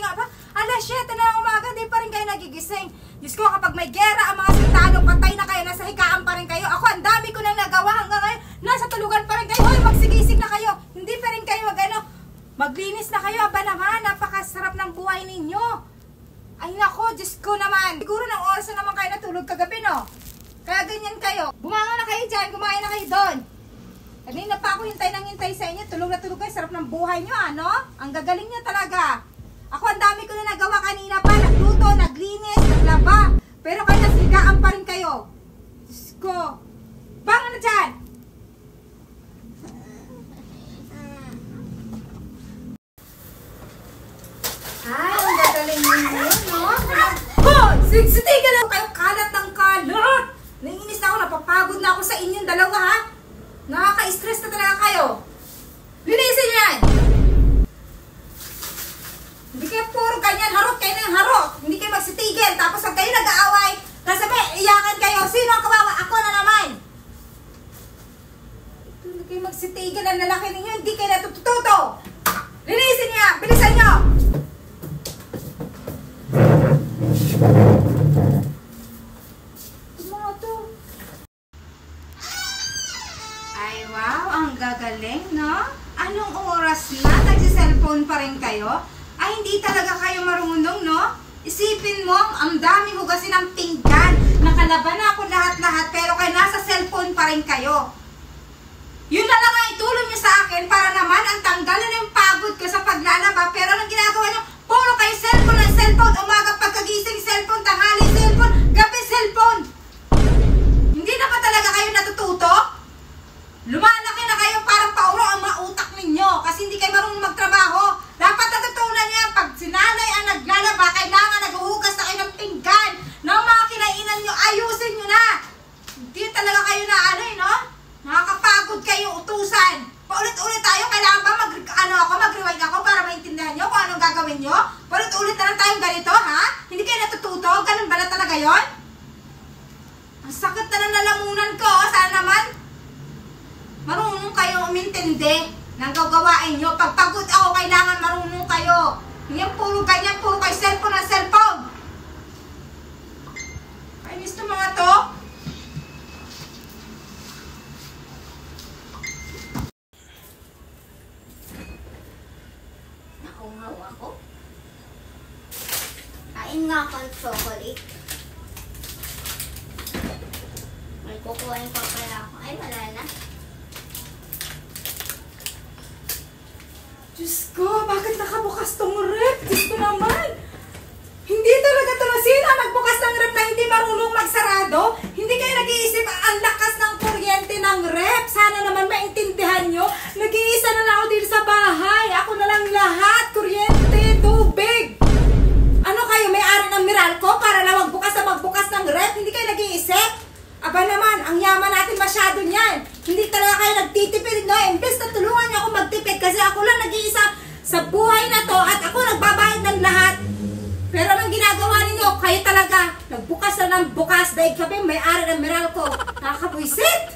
nga ba? Alas 7 na ng umaga, di pa rin kayo nagigising. Diyos ko, kapag may gera ang mga sintalo, patay na kayo, nasa higaan pa rin kayo. Ako, ang dami ko nang nagawa hanggang ngayon. Nasa tulugan pa rin kayo. Hoy, magsigising na kayo. Hindi pa rin kayo maglinis na kayo. Aba naman, napakasarap ng buhay ninyo. Ay nako, Diyos ko naman. Siguro ng oras na naman kayo natulog kagabi, no? Kaya ganyan kayo. Bumanga na kayo dyan, kumain na kayo doon. Kanina pa ako hintay sa inyo. Tulog na tulog kayo. Sarap ng buhay nyo, ano? Ang gagaling nyo talaga. Ako, ang dami ko na nagawa kanina pa. Nagluto, naglinis, naglaba. Pero kayo nasigaan pa rin kayo. Diyos ko. Bangon na dyan! Ay, ang gagaling ninyo, no? Oh! Sigsitigan lang kayo. Kalat ng kalat. Naiinis na ako. Napapagod na ako sa inyong dalawa, ha? Nakaka-stress na talaga kayo. Linisin yan! Hindi kayo puro ganyan. Harot kayo ng harot. Hindi kayo magsitigil. Tapos pag kayo nag-aaway, nasabi, iyakan kayo. Sino ang kawawa? Ako na naman. Hindi kayo magsitigil. Ang lalaki ninyo. Hindi kayo natututo. Linisin niya. Bilisan nyo. Ay, wow, ang gagaling, no? Anong oras na? Nagsiselfone pa rin kayo? Ay, hindi talaga kayo marunong, no? Isipin mo, ang dami hugasin ng pinggan. Nakalaban na ako lahat-lahat, pero kayo nasa cellphone pa rin kayo. Yun na lang ang itulong nyo sa akin para naman ang tanggalan ng pagod ko sa paglalaba. Pero anong ginagawa nyo? Puro kayo cellphone ng cellphone. Umaga pagkagising, cellphone. Tanghali, cellphone. Gabi, cellphone. Hindi na ba talaga kayo natututo? Lumalaki na kayo, parang pauro ang mga utak ninyo kasi hindi kayo marunong magtrabaho. Dapat natutunan niya, pag sinanay ang naglalaba, kailangan naghuhugas na kayo ng pinggan ng mga kinainan nyo, ayusin nyo na. Hindi talaga kayo na no? Nakakapagod kayo, utusan. Paulit-ulit tayo, kailangan ba mag-rewind ako para maintindihan nyo kung anong gagawin nyo? Paulit-ulit na lang tayong ganito, ha? Hindi kayo natututo? Ganun ba na talaga yon? Ang sakit na ng lalamunan ko, sana naman marunong kayo umintindi ng gagawain nyo. Pag pagod ako, kailangan marunong kayo. Hindi puro ganyan, puro kayo cellphone na cellphone. Kainis to mga to. Nauhaw ako. Kain nga ako ng chocolate. May kukuhain pa pala ako. Ay, wala na. Diyos ko, bakit nakabukas tong rep? Diyos ko naman. Hindi talaga ito na sino nagbukas ng rep na hindi marunong magsarado? Hindi kayo nag-iisip ang lakas ng kuryente ng rep. Sana naman maintindihan nyo. Nag-iisa na lang ako dito sa bahay. Ako na lang lahat. Kuryente, tubig. Ano kayo, may-ari ng Meralco para na magbukas ng rep? Hindi kayo nag-iisip? Aba naman, ang yaman natin masyado niyan. Hindi talaga kayo nagtitipid, no? Imbes na tulungan niyo ako magtipid kasi ako lang nag-iisa sa buhay na to at ako nagbabayad ng lahat. Pero anong ginagawa ninyo? Kayo talaga nagbukas na ng bukas dahil sabi may-ari ng Meralco. Nakakapwisit!